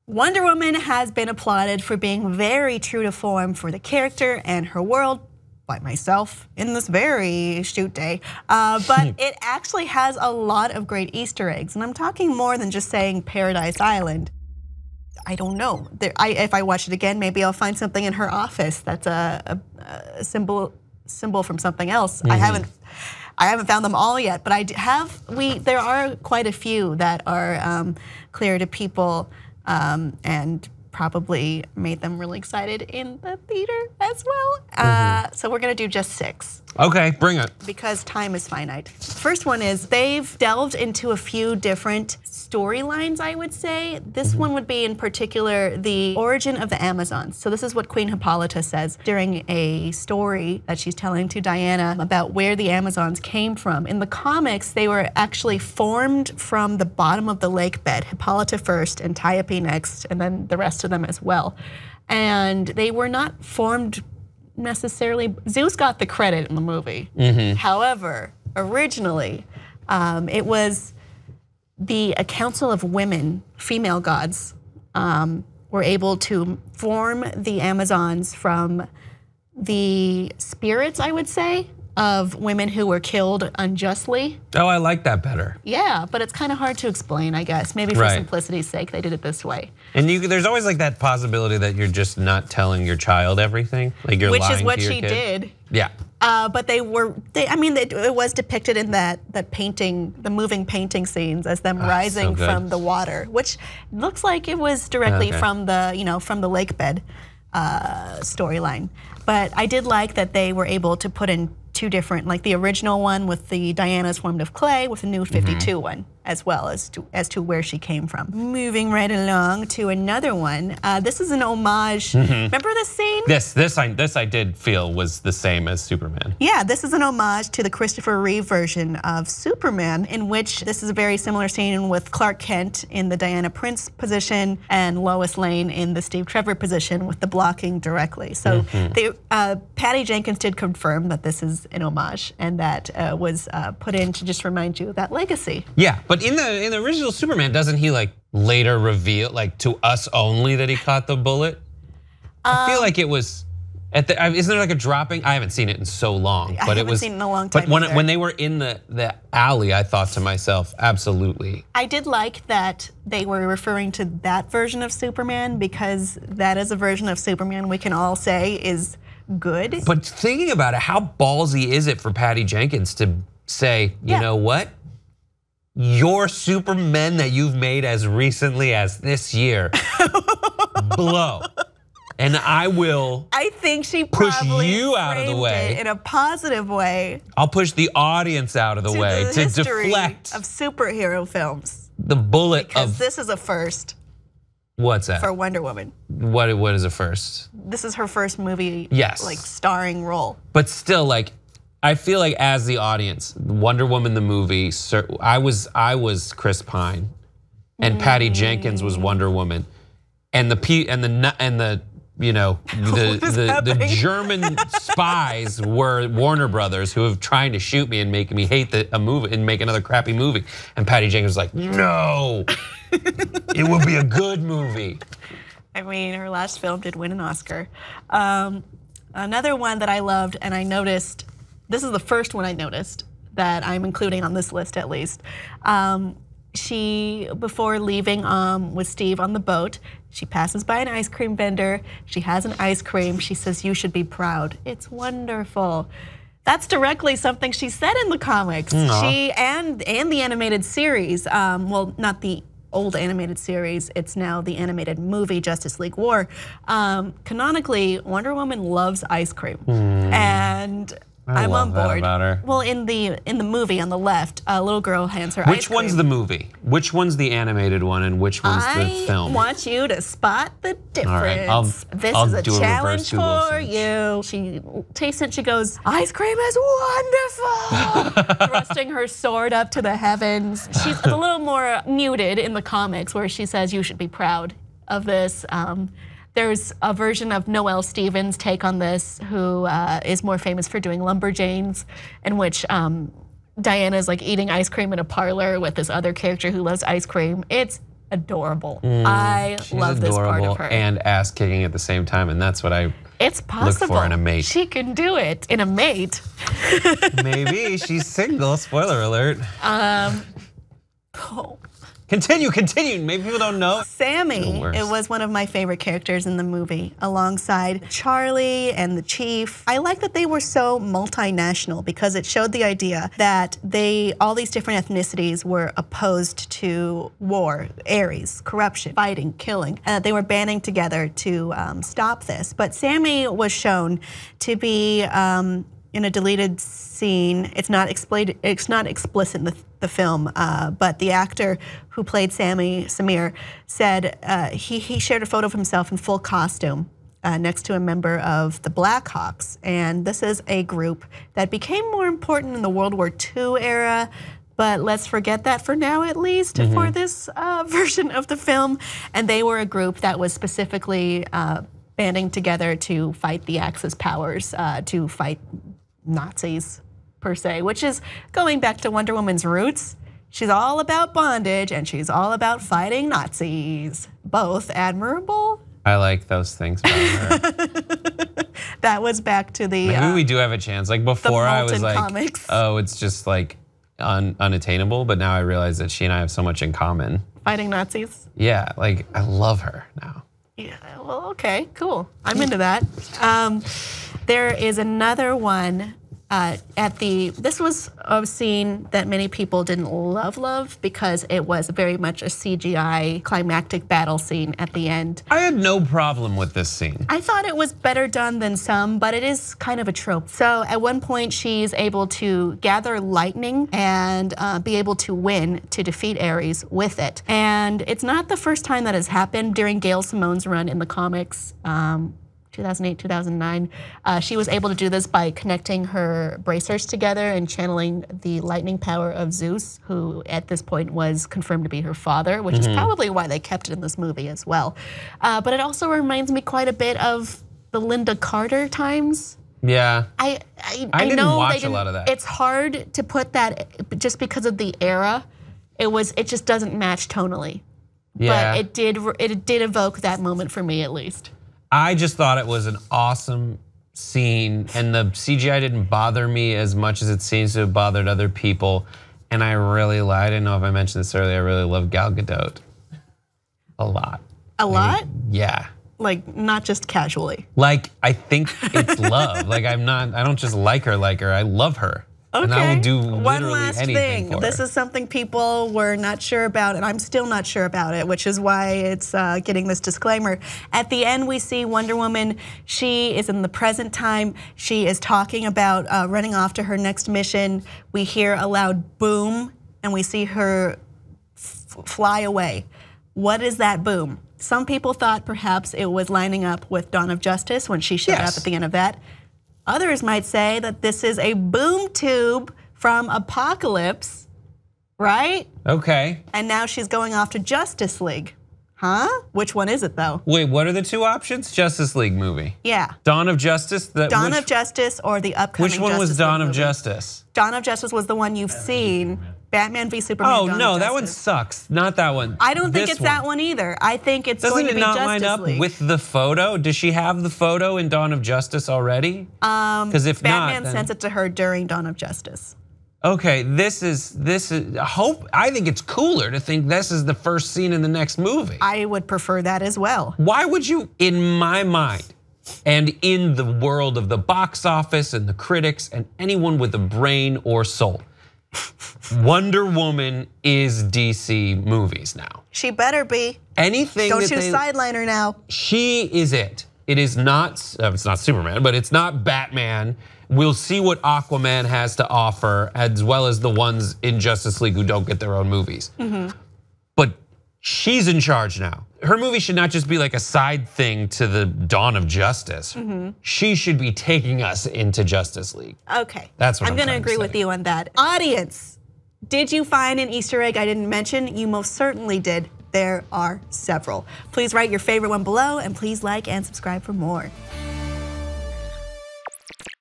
Wonder Woman has been applauded for being very true to form for the character and her world, by myself in this very shoot day, but it actually has a lot of great Easter eggs, and I'm talking more than just saying Paradise Island. I don't know. If I watch it again, maybe I'll find something in her office that's a symbol from something else. I haven't found them all yet, but there are quite a few that are clear to people and probably made them really excited in the theater as well. So we're gonna do just 6. Okay, bring it. Because time is finite. First one is they've delved into a few different storylines, I would say. This one would be in particular the origin of the Amazons. So this is what Queen Hippolyta says during a story that she's telling to Diana about where the Amazons came from. In the comics, they were actually formed from the bottom of the lake bed, Hippolyta first, Antiope next, and then the rest of them as well. And they were not formed necessarily. Zeus got the credit in the movie. However, originally, it was a council of women, female gods, were able to form the Amazons from the spirits, I would say, of women who were killed unjustly. Oh, I like that better. Yeah, but it's kind of hard to explain, I guess. Maybe for simplicity's sake, they did it this way. And there's always like that possibility that you're just not telling your child everything, like you're lying to your kid. Which is what she did. Yeah. But it was depicted in that painting, the moving painting scenes as them rising from the water, which looks like it was directly from the lake bed storyline. But I did like that they were able to put in 2 different, like the original one with the Diana's formed of clay, with the new 52 one, as well as to where she came from. Moving right along to another one. This is an homage. Remember this scene? This I did feel was the same as Superman. Yeah, this is an homage to the Christopher Reeve version of Superman, in which this is a very similar scene with Clark Kent in the Diana Prince position and Lois Lane in the Steve Trevor position with the blocking directly. So Patty Jenkins did confirm that this is an homage, and that was put in to just remind you of that legacy. Yeah, but in the original Superman, doesn't he like later reveal, like to us only, that he caught the bullet? I feel like it was isn't there like a dropping? I haven't seen it in so long, but I haven't seen it in a long time. But when they were in the alley, I thought to myself, absolutely. I did like that they were referring to that version of Superman, because that is a version of Superman we can all say is good. But thinking about it, how ballsy is it for Patty Jenkins to say, you know what? Your Supermen that you've made as recently as this year blow. And I think she push you out of the way in a positive way. I'll push the audience out of the way to deflect of superhero films. The bullet because this is a first. What's that? For Wonder Woman. What is a first? This is her first movie, like starring role. But still, like, I feel like as the audience, Wonder Woman the movie, I was Chris Pine, and Patty Jenkins was Wonder Woman, and the German spies were Warner Brothers, who have trying to shoot me and make me hate a movie and make another crappy movie. And Patty Jenkins was like, no, it will be a good movie. I mean, her last film did win an Oscar. Another one that I loved, and I noticed, this is the first one I noticed that I'm including on this list at least. She, before leaving with Steve on the boat, she passes by an ice cream vendor. She has an ice cream. She says, "You should be proud. It's wonderful." That's directly something she said in the comics. She and the animated series, well, not the old animated series, it's now the animated movie Justice League War. Canonically, Wonder Woman loves ice cream, and I'm on board. About her. Well, in the movie on the left, a little girl hands her ice Which cream. one's the movie? Which one's the animated one, and which one's the film? I want you to spot the difference. All right, this is a challenge for you. She tastes it. She goes, "Ice cream is wonderful," thrusting her sword up to the heavens. She's a little more muted in the comics, where she says, "You should be proud of this." There's a version of Noelle Stevens' take on this, who is more famous for doing Lumberjanes, in which Diana's like eating ice cream in a parlor with this other character who loves ice cream. It's adorable. I love this part of her. And ass kicking at the same time, and that's what I it's possible. look for in a mate. She can do it in a mate. Maybe she's single. Spoiler alert. Oh. Continue. Maybe people don't know. Sammy, it was one of my favorite characters in the movie, alongside Charlie and the Chief. I like that they were so multinational because it showed the idea that all these different ethnicities were opposed to war, Ares, corruption, fighting, killing, and that they were banding together to stop this. But Sammy was shown to be in a deleted scene. It's not explicit in the film, but the actor who played Samir said he shared a photo of himself in full costume next to a member of the Blackhawks. And this is a group that became more important in the World War II era, but let's forget that for now, at least, for this version of the film. And they were a group that was specifically banding together to fight the Axis powers, to fight Nazis, per se, which is going back to Wonder Woman's roots. She's all about bondage and she's all about fighting Nazis. Both admirable. I like those things about her. That was back to the maybe we do have a chance. Like before I was like, comics. Oh, it's just like unattainable, but now I realize that she and I have so much in common. Fighting Nazis? Yeah, like I love her now. Yeah, well, okay, cool. I'm into that. There is another one this was a scene that many people didn't love because it was very much a CGI climactic battle scene at the end. I had no problem with this scene. I thought it was better done than some, but it is kind of a trope. So at one point she's able to gather lightning and be able to win to defeat Ares with it. And it's not the first time that has happened. During Gail Simone's run in the comics, 2008, 2009. She was able to do this by connecting her bracers together and channeling the lightning power of Zeus, who at this point was confirmed to be her father, which is probably why they kept it in this movie as well. But it also reminds me quite a bit of the Linda Carter times. Yeah. I didn't know watch a lot of that. It's hard to put that just because of the era. It just doesn't match tonally. Yeah. But it did evoke that moment for me at least. I just thought it was an awesome scene, and the CGI didn't bother me as much as it seems to have bothered other people. And I didn't know if I mentioned this earlier, I really love Gal Gadot a lot. A lot? Yeah. Like not just casually. Like I think it's love. Like I don't just like her, I love her. Okay. And I will do literally one last anything thing. for This her. is something people were not sure about, and I'm still not sure about it, which is why it's getting this disclaimer. At the end, we see Wonder Woman. She is in the present time. She is talking about running off to her next mission. We hear a loud boom, and we see her fly away. What is that boom? Some people thought perhaps it was lining up with Dawn of Justice when she showed up at the end of that. Others might say that this is a boom tube from Apocalypse, right? Okay. And now she's going off to Justice League. Huh? Which one is it though? Wait, what are the two options? Justice League movie. Yeah. Dawn of Justice? Dawn of Justice or the upcoming Which one was Justice Dawn League of movie. Justice? Dawn of Justice was the one you've seen. Batman v Superman. Oh Dawn no, of that one Justice. sucks. Not that one. I don't think This it's that one either. I think it's Doesn't going to it be not Justice line up League. with the photo? Does she have the photo in Dawn of Justice already? Because if Batman not, then, sends it to her during Dawn of Justice. okay, this is. I think it's cooler to think this is the first scene in the next movie. I would prefer that as well. Why would you, in my mind, and in the world of the box office and the critics and anyone with a brain or soul, Wonder Woman is DC movies now. She better be. Anything Don't that you they, sideline her now. she is it. It is not. It's not Superman, but it's not Batman. We'll see what Aquaman has to offer, as well as the ones in Justice League who don't get their own movies. But she's in charge now. Her movie should not just be like a side thing to the Dawn of Justice. She should be taking us into Justice League. Okay. That's what I'm gonna trying to agree say. with you on that. Audience, did you find an Easter egg I didn't mention? You most certainly did. There are several. Please write your favorite one below, and please like and subscribe for more.